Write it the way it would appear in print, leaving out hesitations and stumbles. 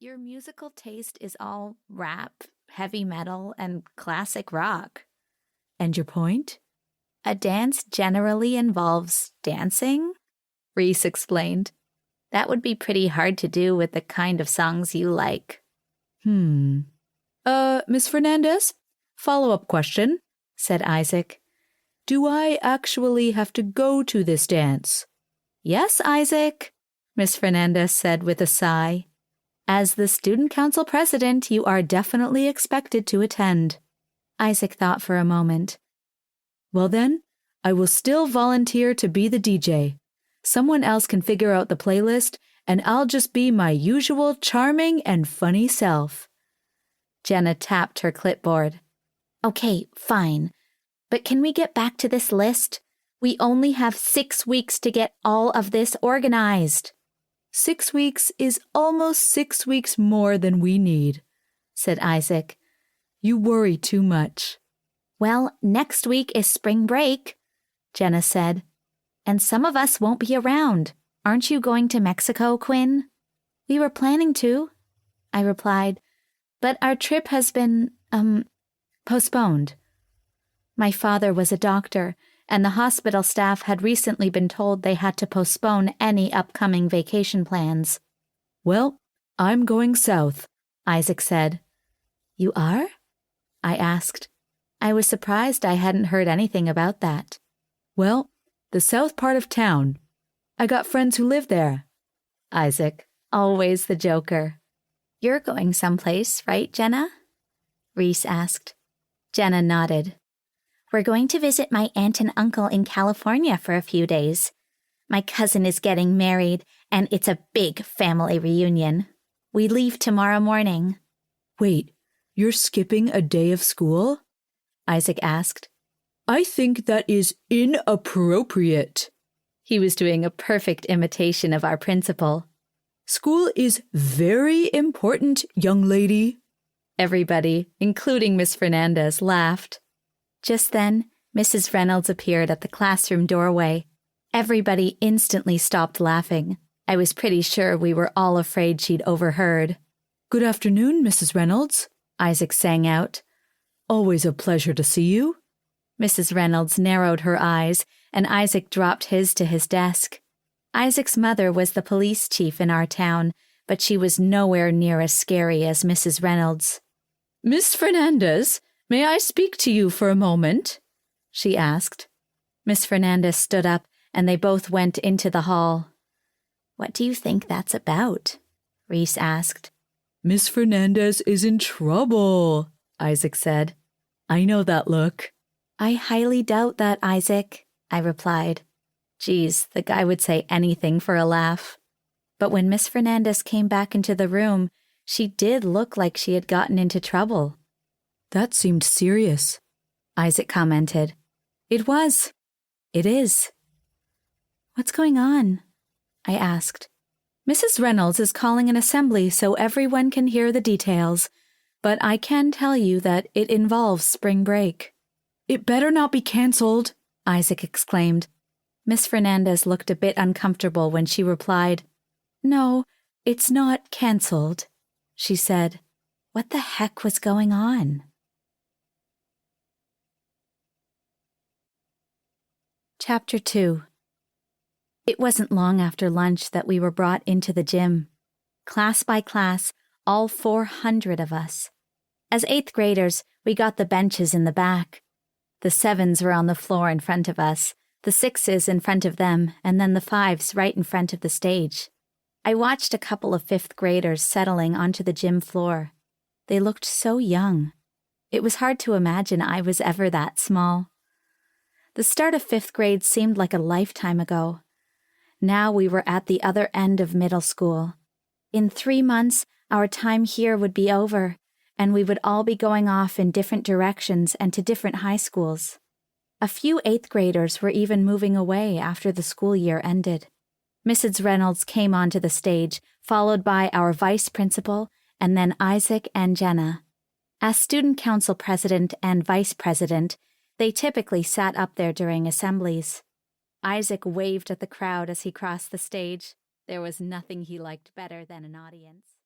Your musical taste is all rap, heavy metal, and classic rock. And your point? A dance generally involves dancing, Reese explained. That would be pretty hard to do with the kind of songs you like. Miss Fernandez? Follow-up question, said Isaac. Do I actually have to go to this dance? Yes, Isaac, Miss Fernandez said with a sigh. As the student council president, you are definitely expected to attend. Isaac thought for a moment. Well then, I will still volunteer to be the DJ. Someone else can figure out the playlist, and I'll just be my usual charming and funny self. Jenna tapped her clipboard. Okay, fine. But can we get back to this list? We only have 6 weeks to get all of this organized. 6 weeks is almost 6 weeks more than we need, said Isaac. You worry too much. Well, next week is spring break, Jenna said. And some of us won't be around. Aren't you going to Mexico, Quinn? We were planning to, I replied, but our trip has been, postponed. My father was a doctor, and the hospital staff had recently been told they had to postpone any upcoming vacation plans. Well, I'm going south, Isaac said. You are? I asked. I was surprised I hadn't heard anything about that. Well, the south part of town. I got friends who live there. Isaac, always the joker. You're going someplace, right, Jenna? Reese asked. Jenna nodded. We're going to visit my aunt and uncle in California for a few days. My cousin is getting married, and it's a big family reunion. We leave tomorrow morning. Wait, you're skipping a day of school? Isaac asked. I think that is inappropriate. He was doing a perfect imitation of our principal. School is very important, young lady. Everybody, including Miss Fernandez, laughed. Just then, Mrs. Reynolds appeared at the classroom doorway. Everybody instantly stopped laughing. I was pretty sure we were all afraid she'd overheard. Good afternoon, Mrs. Reynolds, Isaac sang out. Always a pleasure to see you. Mrs. Reynolds narrowed her eyes, and Isaac dropped his to his desk. Isaac's mother was the police chief in our town, but she was nowhere near as scary as Mrs. Reynolds. Miss Fernandez, may I speak to you for a moment? She asked. Miss Fernandez stood up, and they both went into the hall. What do you think that's about? Reese asked. Miss Fernandez is in trouble, Isaac said. I know that look. I highly doubt that, Isaac, I replied. Geez, the guy would say anything for a laugh. But when Miss Fernandez came back into the room, she did look like she had gotten into trouble. That seemed serious, Isaac commented. It was. It is. What's going on? I asked. Mrs. Reynolds is calling an assembly so everyone can hear the details, but I can tell you that it involves spring break. It better not be canceled, Isaac exclaimed. Miss Fernandez looked a bit uncomfortable when she replied, No, it's not canceled, she said. What the heck was going on? Chapter 2. It wasn't long after lunch that we were brought into the gym. Class by class, all 400 of us. As 8th graders, we got the benches in the back. The 7s were on the floor in front of us, the 6s in front of them, and then the 5s right in front of the stage. I watched a couple of 5th graders settling onto the gym floor. They looked so young. It was hard to imagine I was ever that small. The start of 5th grade seemed like a lifetime ago. Now we were at the other end of middle school. In 3 months, our time here would be over, and we would all be going off in different directions and to different high schools. A few 8th graders were even moving away after the school year ended. Mrs. Reynolds came onto the stage, followed by our vice principal, and then Isaac and Jenna. As student council president and vice president, they typically sat up there during assemblies. Isaac waved at the crowd as he crossed the stage. There was nothing he liked better than an audience.